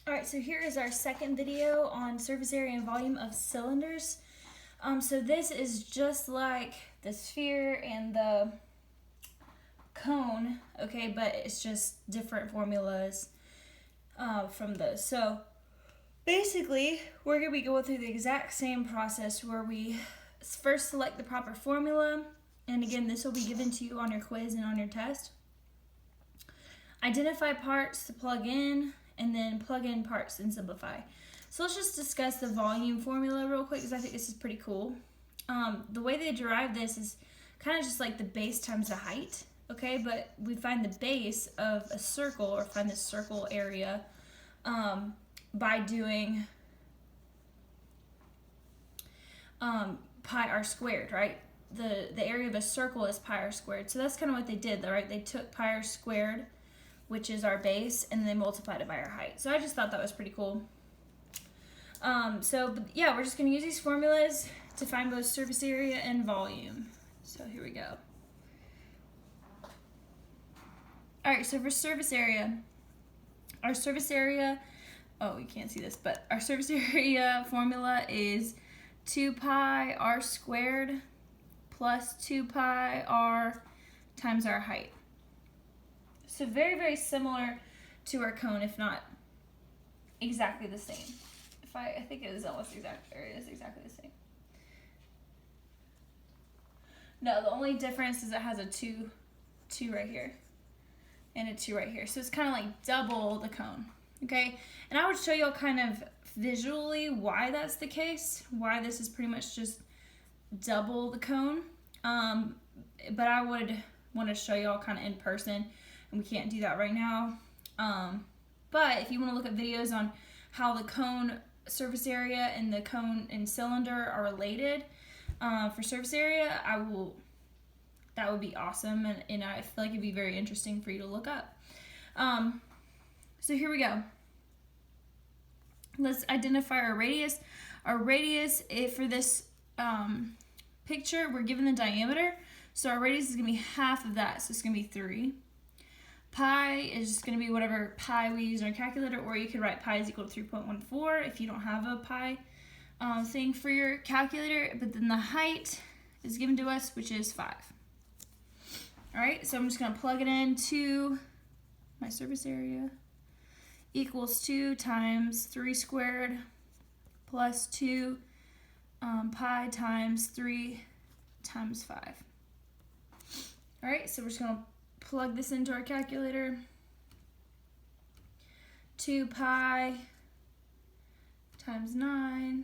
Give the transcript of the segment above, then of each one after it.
Alright, so here is our second video on surface area and volume of cylinders. So this is just like the sphere and the cone, okay, but it's just different formulas from those. So basically, we're going to be going through the exact same process where we first select the proper formula, and again, this will be given to you on your quiz and on your test. Identify parts to plug in, and then plug in parts and simplify. So let's just discuss the volume formula real quick because I think this is pretty cool. The way they derive this is kind of just like the base times the height, okay? But we find the base of a circle, or find the circle area, by doing pi r squared, right? The area of a circle is pi r squared. So that's kind of what they did, right? They took pi r squared, which is our base, and they multiplied it by our height. So I just thought that was pretty cool. But yeah, we're just going to use these formulas to find both surface area and volume. So here we go. Alright, so for surface area, our surface area, oh, you can't see this, but our surface area formula is 2 pi r squared plus 2 pi r times our height. So very, very similar to our cone, if not exactly the same. I think it is almost exact, or it is exactly the same. No, the only difference is it has a 2 right here, and a 2 right here. So it's kind of like double the cone, okay? And I would show y'all kind of visually why that's the case, why this is pretty much just double the cone. But I would want to show y'all kind of in person, and we can't do that right now. But if you want to look at videos on how the cone surface area and the cone and cylinder are related for surface area, that would be awesome, and I feel like it'd be very interesting for you to look up. So here we go. Let's identify our radius. Our radius, for this picture, we're given the diameter, so our radius is going to be half of that, so it's going to be 3. Pi is just going to be whatever pi we use in our calculator, or you could write pi is equal to 3.14 if you don't have a pi thing for your calculator. But then the height is given to us, which is 5. Alright, so I'm just going to plug it into my surface area. Equals 2 times 3 squared plus 2 pi times 3 times 5. Alright, so we're just going to plug this into our calculator. 2 pi times 9,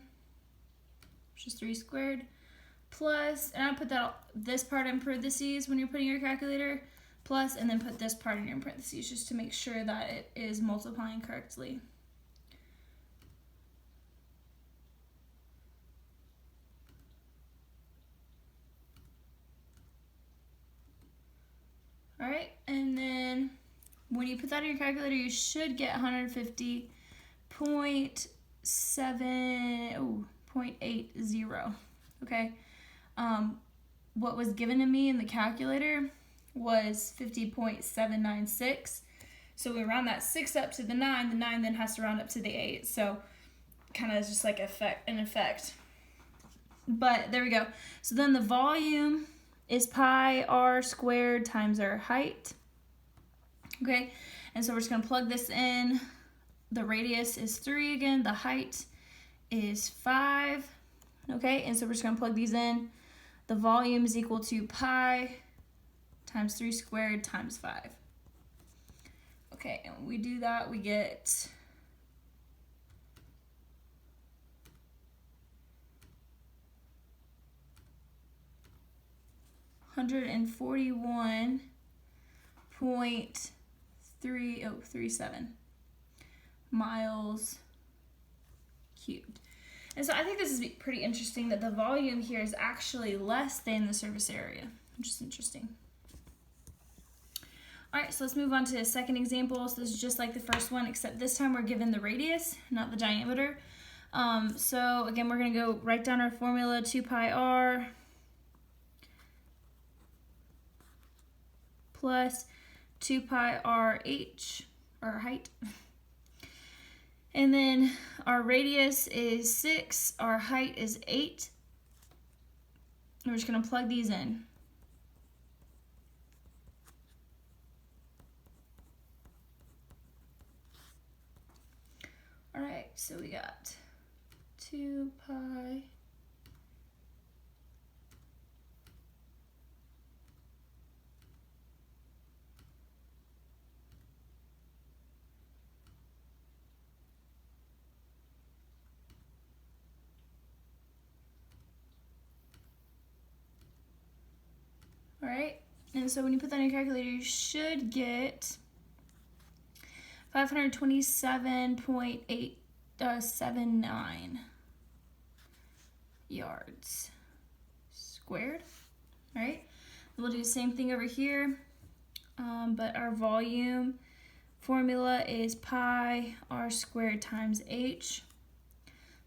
which is 3 squared, plus, and I put this part in parentheses when you're putting your calculator, plus, and then put this part in your parentheses just to make sure that it is multiplying correctly. Alright, and then when you put that in your calculator, you should get 150.80, okay? What was given to me in the calculator was 50.796. So we round that 6 up to the 9. The 9 then has to round up to the 8. So kind of just like an effect. But there we go. So then the volume is pi r squared times our height. Okay, and so we're just going to plug this in. The radius is 3 again. The height is 5. Okay, and so we're just going to plug these in. The volume is equal to pi times 3 squared times 5. Okay, and when we do that, we get 141.3037 miles cubed. And so I think this is pretty interesting that the volume here is actually less than the surface area, which is interesting. Alright, so let's move on to the second example. So this is just like the first one, except this time we're given the radius, not the diameter. So again, we're going to go write down our formula, 2 pi r plus 2 pi r h, or height. And then our radius is 6, our height is 8. And we're just going to plug these in. All right, so we got 2 pi all right, and so when you put that in your calculator, you should get 527.879 yards squared. All right, we'll do the same thing over here, but our volume formula is pi r squared times h.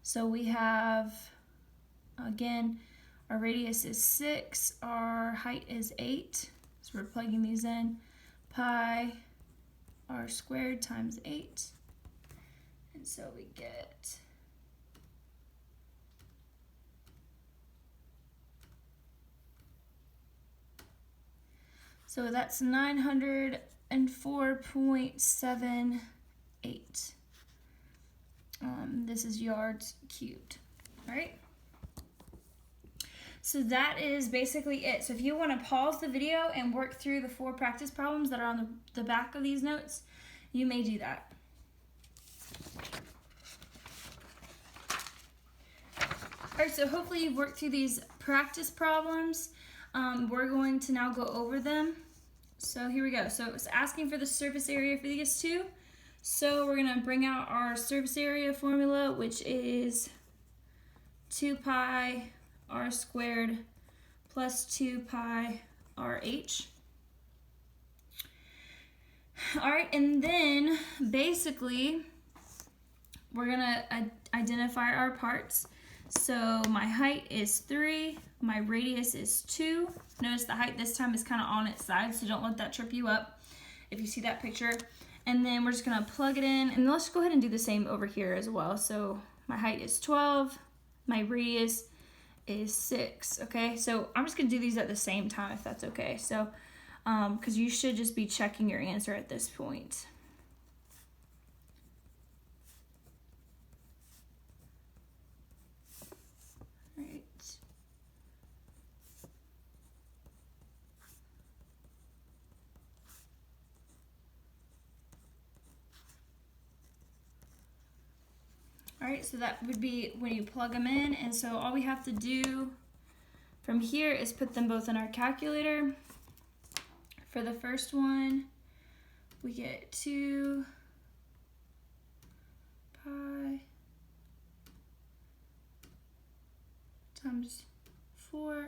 So we have, again, our radius is 6, our height is 8, so we're plugging these in, pi r squared times 8, and so we get so that's 904.78. This is yards cubed. All right. So that is basically it. So if you want to pause the video and work through the 4 practice problems that are on the back of these notes, you may do that. All right, so hopefully you've worked through these practice problems. We're going to now go over them. So here we go. So it's asking for the surface area for these two. So we're going to bring out our surface area formula, which is 2 pi r squared plus 2 pi rh. All right, and then basically we're going to identify our parts. So my height is 3, my radius is 2. Notice the height this time is kind of on its side, so don't let that trip you up if you see that picture. And then we're just going to plug it in, and let's go ahead and do the same over here as well. So my height is 12, my radius is 6, okay? So I'm just going to do these at the same time if that's okay. So, because you should just be checking your answer at this point. All right, so that would be when you plug them in, and so all we have to do from here is put them both in our calculator. For the first one, we get 2 pi times 4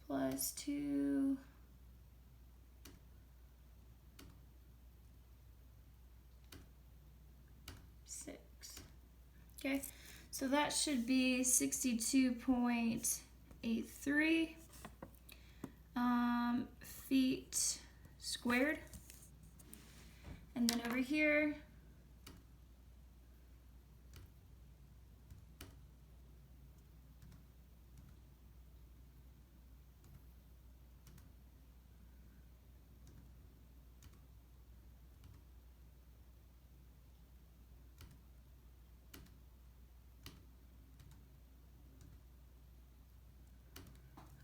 plus 2 6. Okay, so that should be 62.83 feet squared. And then over here,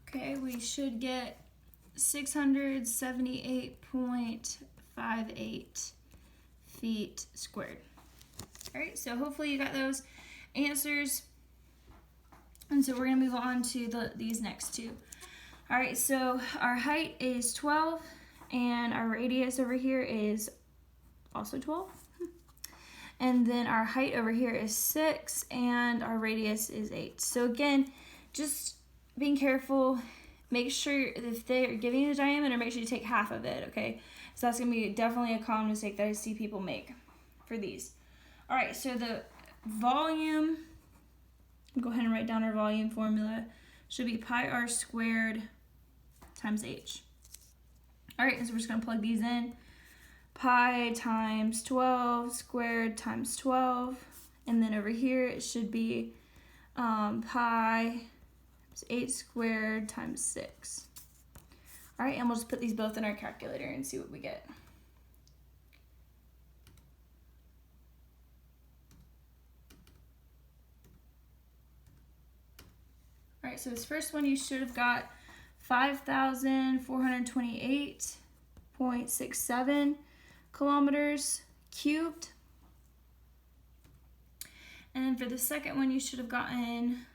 okay, we should get 678.58 feet squared. All right, so hopefully you got those answers. And so we're gonna move on to these next two. All right, so our height is 12 and our radius over here is also 12. And then our height over here is 6 and our radius is 8. So again, just being careful, make sure if they're giving you the diameter, make sure you take half of it, okay? So that's gonna be definitely a common mistake that I see people make for these. All right, so the volume, go ahead and write down our volume formula, should be pi r squared times h. All right, so we're just gonna plug these in. pi times 12 squared times 12. And then over here it should be pi 8 squared times 6. All right, and we'll just put these both in our calculator and see what we get. All right, so this first one you should have got 5,428.67 kilometers cubed. And for the second one, you should have gotten,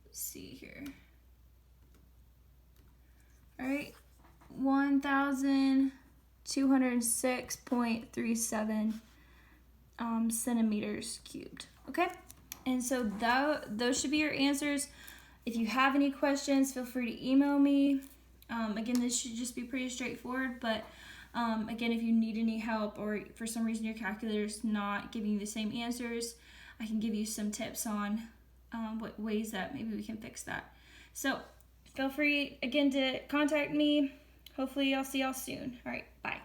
let's see here. All right, 1,206.37 centimeters cubed. Okay, and so those should be your answers. If you have any questions, feel free to email me. Again, this should just be pretty straightforward, but again, if you need any help or for some reason your calculator is not giving you the same answers, I can give you some tips on what ways that maybe we can fix that. So feel free again to contact me. Hopefully I'll see y'all soon. All right, bye.